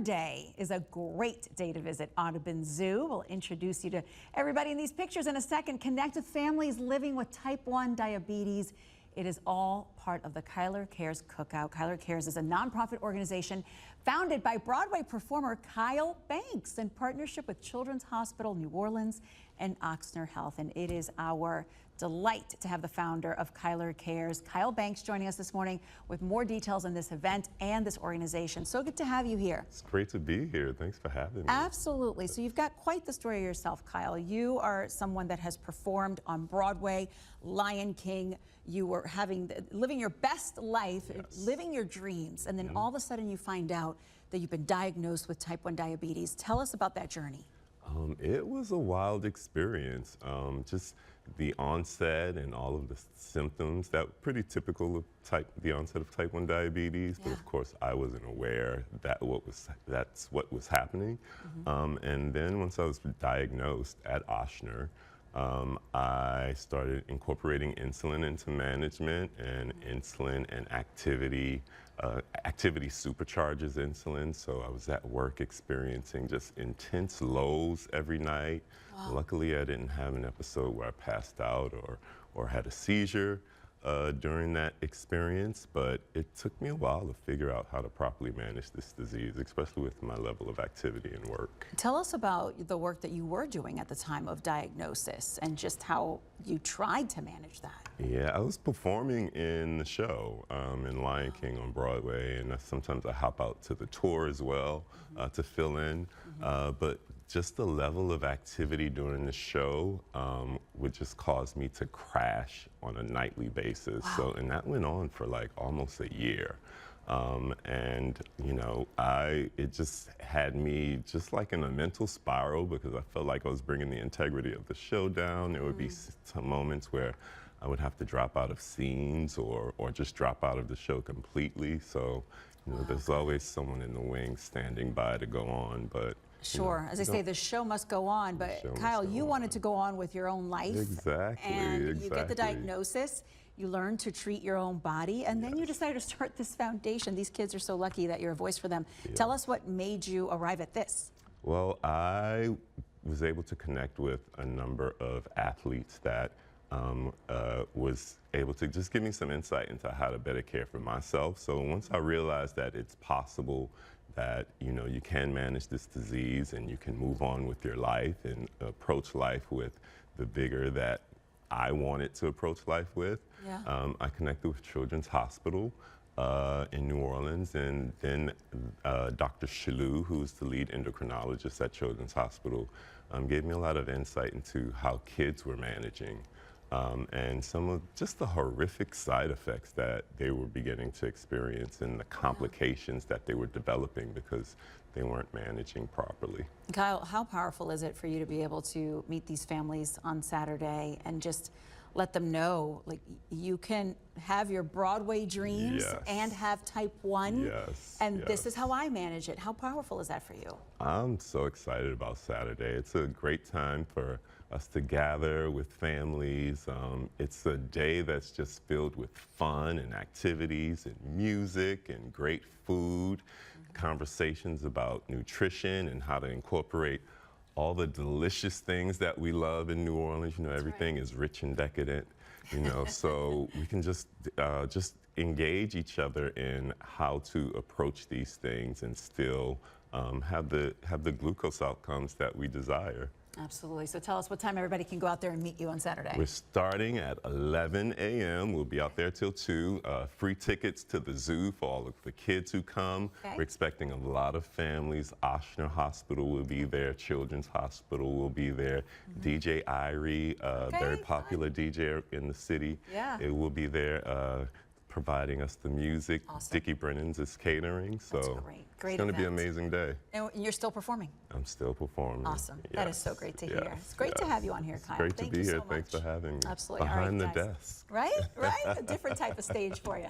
Saturday is a great day to visit Audubon Zoo. We'll introduce you to everybody in these pictures in a second. Connect with families living with type 1 diabetes. It is all part of the Kyler Cares Cookout. Kyler Cares is a nonprofit organization founded by Broadway performer Kyle Banks in partnership with Children's Hospital New Orleans and Ochsner Health. And it is our delight to have the founder of Kyler Cares, Kyle Banks, joining us this morning with more details on this event and this organization. So good to have you here. It's great to be here. Thanks for having me. Absolutely. So you've got quite the story yourself, Kyle. You are someone that has performed on Broadway, Lion King. You were living your best life, Yes. living your dreams, and then all of a sudden you find out that you've been diagnosed with type 1 diabetes. Tell us about that journey. It was a wild experience. Just the onset and all of the symptoms that were pretty typical of the onset of type 1 diabetes. Yeah. But of course, I wasn't aware that that's what was happening. And then once I was diagnosed at Ochsner, I started incorporating insulin into management, and insulin and activity supercharges insulin. So I was at work experiencing just intense lows every night. Wow. Luckily, I didn't have an episode where I passed out or had a seizure during that experience, but it took me a while to figure out how to properly manage this disease, especially with my level of activity and work. Tell us about the work that you were doing at the time of diagnosis and just how you tried to manage that. Yeah, I was performing in the show in Lion King on Broadway, and sometimes I hop out to the tour as well to fill in. But just the level of activity during the show would just cause me to crash on a nightly basis. Wow. So, and that went on for like almost a year. And you know, it just had me just like in a mental spiral because I felt like I was bringing the integrity of the show down. There would be some moments where I would have to drop out of scenes or just drop out of the show completely. So, you know, there's always someone in the wings standing by to go on, but sure. As I say, the show must go on, but Kyle, you wanted to go on with your own life. Exactly. And you get the diagnosis, you learn to treat your own body, and then you decide to start this foundation. These kids are so lucky that you're a voice for them. Yeah. Tell us what made you arrive at this. Well, I was able to connect with a number of athletes that was able to just give me some insight into how to better care for myself. So once I realized that it's possible that, you know, you can manage this disease and you can move on with your life and approach life with the vigor that I wanted to approach life with, I connected with Children's Hospital in New Orleans, and then Dr. Shalou, who's the lead endocrinologist at Children's Hospital, gave me a lot of insight into how kids were managing and some of just the horrific side effects that they were beginning to experience and the complications that they were developing because they weren't managing properly. Kyle, how powerful is it for you to be able to meet these families on Saturday and just let them know, like, you can have your Broadway dreams and have type 1, and this is how I manage it. How powerful is that for you? I'm so excited about Saturday. It's a great time for us to gather with families. It's a day that's just filled with fun and activities and music and great food, conversations about nutrition and how to incorporate all the delicious things that we love in New Orleans. You know, everything is rich and decadent, you know, so we can just engage each other in how to approach these things and still have the glucose outcomes that we desire. Absolutely. So tell us what time everybody can go out there and meet you on Saturday. We're starting at 11 a.m. We'll be out there till 2. Free tickets to the zoo for all of the kids who come. Okay. We're expecting a lot of families. Ochsner Hospital will be there. Children's Hospital will be there. DJ Irie, very popular DJ in the city. It will be there. Providing us the music. Awesome. Dickie Brennan's is catering, so Great it's going to be an event. amazing day. And you're still performing? I'm still performing. Awesome. Yes. That is so great to hear. It's great to have you on here, Kyle. Great Thank to be you here. so Thanks much. for having me. Absolutely. Behind All right, the guys. desk. Right? A different type of stage for you.